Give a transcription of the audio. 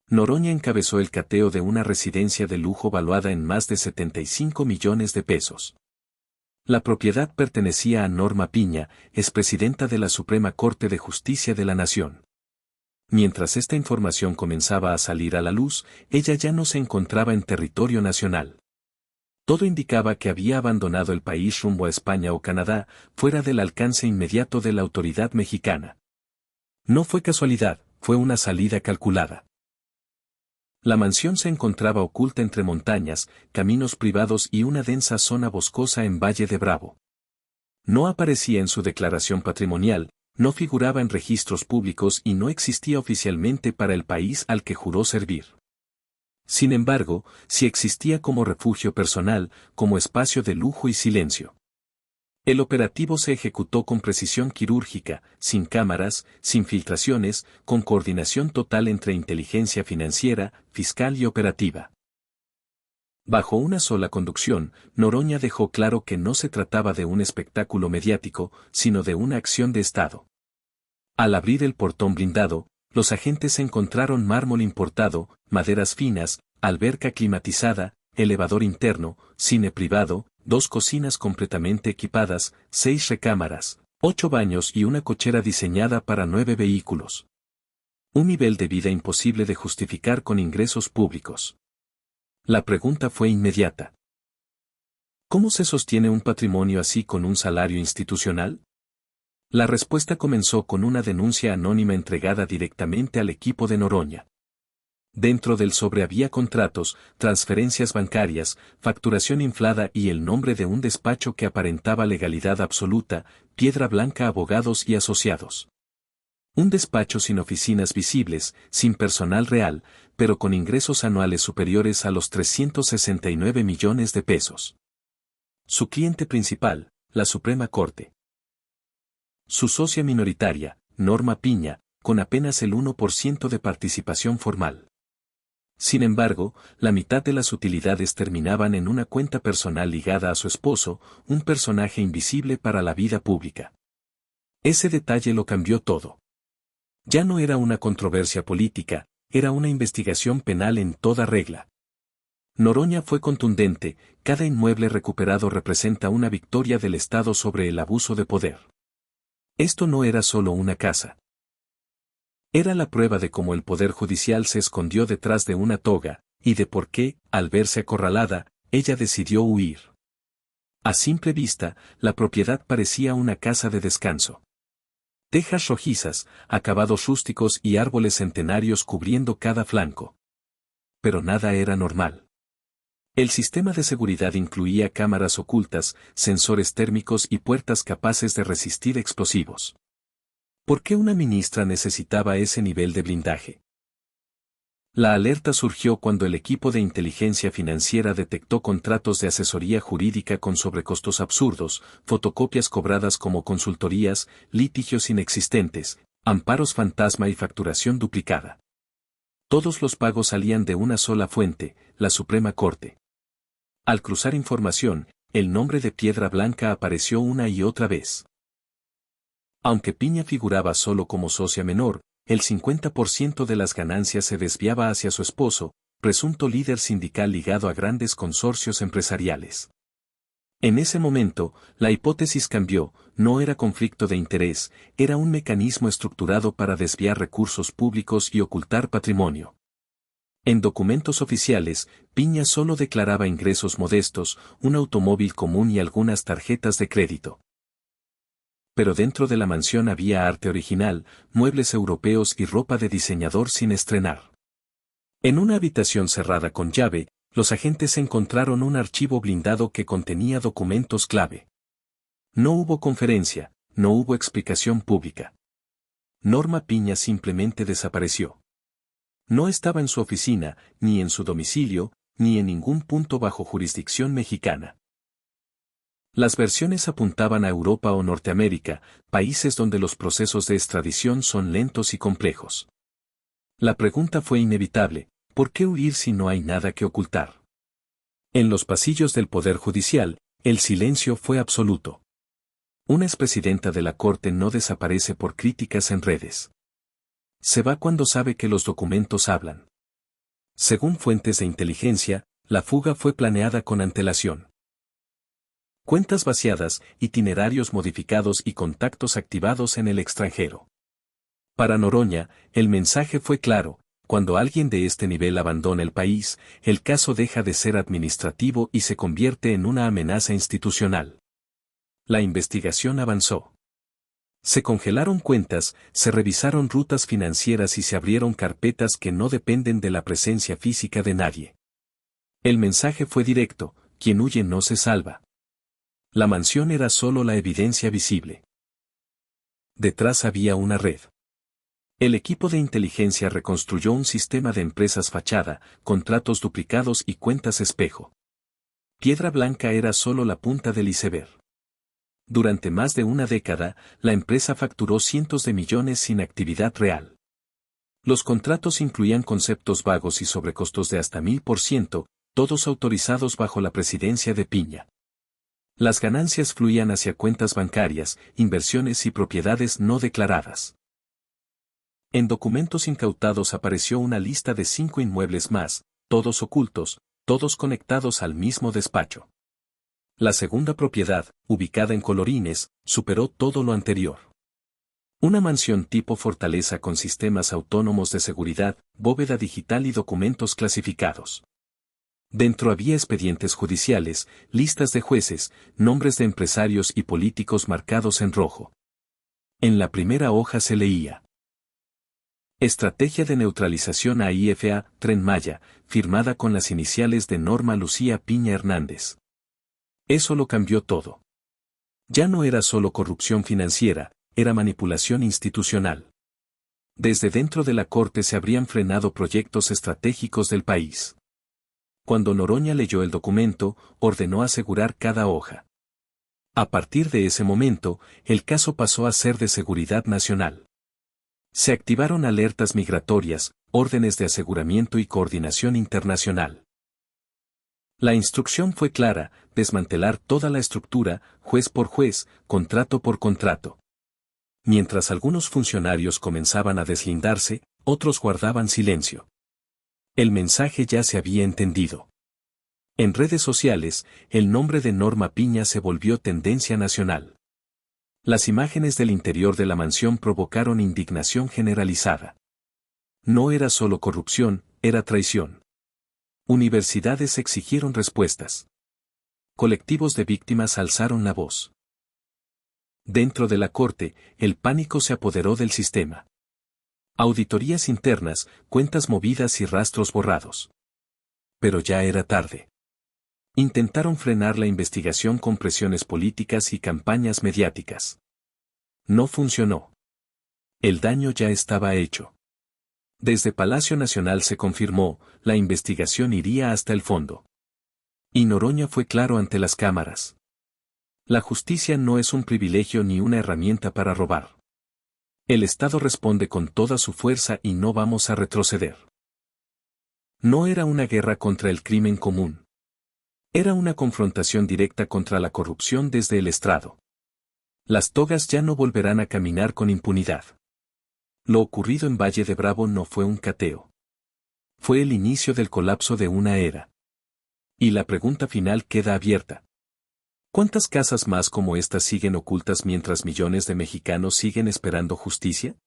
Noroña encabezó el cateo de una residencia de lujo valuada en más de 75 millones de pesos. La propiedad pertenecía a Norma Piña, expresidenta de la Suprema Corte de Justicia de la Nación. Mientras esta información comenzaba a salir a la luz, ella ya no se encontraba en territorio nacional. Todo indicaba que había abandonado el país rumbo a España o Canadá, fuera del alcance inmediato de la autoridad mexicana. No fue casualidad, fue una salida calculada. La mansión se encontraba oculta entre montañas, caminos privados y una densa zona boscosa en Valle de Bravo. No aparecía en su declaración patrimonial, no figuraba en registros públicos y no existía oficialmente para el país al que juró servir. Sin embargo, sí existía como refugio personal, como espacio de lujo y silencio. El operativo se ejecutó con precisión quirúrgica, sin cámaras, sin filtraciones, con coordinación total entre inteligencia financiera, fiscal y operativa. Bajo una sola conducción, Noroña dejó claro que no se trataba de un espectáculo mediático, sino de una acción de Estado. Al abrir el portón blindado, los agentes encontraron mármol importado, maderas finas, alberca climatizada, elevador interno, cine privado, 2 cocinas completamente equipadas, 6 recámaras, 8 baños y una cochera diseñada para 9 vehículos. Un nivel de vida imposible de justificar con ingresos públicos. La pregunta fue inmediata. ¿Cómo se sostiene un patrimonio así con un salario institucional? La respuesta comenzó con una denuncia anónima entregada directamente al equipo de Noroña. Dentro del sobre había contratos, transferencias bancarias, facturación inflada y el nombre de un despacho que aparentaba legalidad absoluta, Piedra Blanca Abogados y Asociados. Un despacho sin oficinas visibles, sin personal real, pero con ingresos anuales superiores a los 369 millones de pesos. Su cliente principal, la Suprema Corte. Su socia minoritaria, Norma Piña, con apenas el 1% de participación formal. Sin embargo, la mitad de las utilidades terminaban en una cuenta personal ligada a su esposo, un personaje invisible para la vida pública. Ese detalle lo cambió todo. Ya no era una controversia política, era una investigación penal en toda regla. Noroña fue contundente, cada inmueble recuperado representa una victoria del Estado sobre el abuso de poder. Esto no era solo una casa. Era la prueba de cómo el Poder Judicial se escondió detrás de una toga, y de por qué, al verse acorralada, ella decidió huir. A simple vista, la propiedad parecía una casa de descanso. Tejas rojizas, acabados rústicos y árboles centenarios cubriendo cada flanco. Pero nada era normal. El sistema de seguridad incluía cámaras ocultas, sensores térmicos y puertas capaces de resistir explosivos. ¿Por qué una ministra necesitaba ese nivel de blindaje? La alerta surgió cuando el equipo de inteligencia financiera detectó contratos de asesoría jurídica con sobrecostos absurdos, fotocopias cobradas como consultorías, litigios inexistentes, amparos fantasma y facturación duplicada. Todos los pagos salían de una sola fuente, la Suprema Corte. Al cruzar información, el nombre de Piedra Blanca apareció una y otra vez. Aunque Piña figuraba solo como socia menor, el 50% de las ganancias se desviaba hacia su esposo, presunto líder sindical ligado a grandes consorcios empresariales. En ese momento, la hipótesis cambió, no era conflicto de interés, era un mecanismo estructurado para desviar recursos públicos y ocultar patrimonio. En documentos oficiales, Piña solo declaraba ingresos modestos, un automóvil común y algunas tarjetas de crédito. Pero dentro de la mansión había arte original, muebles europeos y ropa de diseñador sin estrenar. En una habitación cerrada con llave, los agentes encontraron un archivo blindado que contenía documentos clave. No hubo conferencia, no hubo explicación pública. Norma Piña simplemente desapareció. No estaba en su oficina, ni en su domicilio, ni en ningún punto bajo jurisdicción mexicana. Las versiones apuntaban a Europa o Norteamérica, países donde los procesos de extradición son lentos y complejos. La pregunta fue inevitable, ¿por qué huir si no hay nada que ocultar? En los pasillos del Poder Judicial, el silencio fue absoluto. Una expresidenta de la Corte no desaparece por críticas en redes. Se va cuando sabe que los documentos hablan. Según fuentes de inteligencia, la fuga fue planeada con antelación. Cuentas vaciadas, itinerarios modificados y contactos activados en el extranjero. Para Noroña, el mensaje fue claro: cuando alguien de este nivel abandona el país, el caso deja de ser administrativo y se convierte en una amenaza institucional. La investigación avanzó. Se congelaron cuentas, se revisaron rutas financieras y se abrieron carpetas que no dependen de la presencia física de nadie. El mensaje fue directo: quien huye no se salva. La mansión era solo la evidencia visible. Detrás había una red. El equipo de inteligencia reconstruyó un sistema de empresas fachada, contratos duplicados y cuentas espejo. Piedra Blanca era solo la punta del iceberg. Durante más de una década, la empresa facturó cientos de millones sin actividad real. Los contratos incluían conceptos vagos y sobrecostos de hasta 1000%, todos autorizados bajo la presidencia de Piña. Las ganancias fluían hacia cuentas bancarias, inversiones y propiedades no declaradas. En documentos incautados apareció una lista de 5 inmuebles más, todos ocultos, todos conectados al mismo despacho. La segunda propiedad, ubicada en Colorines, superó todo lo anterior. Una mansión tipo fortaleza con sistemas autónomos de seguridad, bóveda digital y documentos clasificados. Dentro había expedientes judiciales, listas de jueces, nombres de empresarios y políticos marcados en rojo. En la primera hoja se leía: Estrategia de neutralización a IFA, Tren Maya, firmada con las iniciales de Norma Lucía Piña Hernández. Eso lo cambió todo. Ya no era solo corrupción financiera, era manipulación institucional. Desde dentro de la corte se habrían frenado proyectos estratégicos del país. Cuando Noroña leyó el documento, ordenó asegurar cada hoja. A partir de ese momento, el caso pasó a ser de seguridad nacional. Se activaron alertas migratorias, órdenes de aseguramiento y coordinación internacional. La instrucción fue clara: desmantelar toda la estructura, juez por juez, contrato por contrato. Mientras algunos funcionarios comenzaban a deslindarse, otros guardaban silencio. El mensaje ya se había entendido. En redes sociales, el nombre de Norma Piña se volvió tendencia nacional. Las imágenes del interior de la mansión provocaron indignación generalizada. No era solo corrupción, era traición. Universidades exigieron respuestas. Colectivos de víctimas alzaron la voz. Dentro de la corte, el pánico se apoderó del sistema. Auditorías internas, cuentas movidas y rastros borrados. Pero ya era tarde. Intentaron frenar la investigación con presiones políticas y campañas mediáticas. No funcionó. El daño ya estaba hecho. Desde Palacio Nacional se confirmó: la investigación iría hasta el fondo. Y Noroña fue claro ante las cámaras. La justicia no es un privilegio ni una herramienta para robar. El Estado responde con toda su fuerza y no vamos a retroceder. No era una guerra contra el crimen común. Era una confrontación directa contra la corrupción desde el estrado. Las togas ya no volverán a caminar con impunidad. Lo ocurrido en Valle de Bravo no fue un cateo. Fue el inicio del colapso de una era. Y la pregunta final queda abierta: ¿cuántas casas más como esta siguen ocultas mientras millones de mexicanos siguen esperando justicia?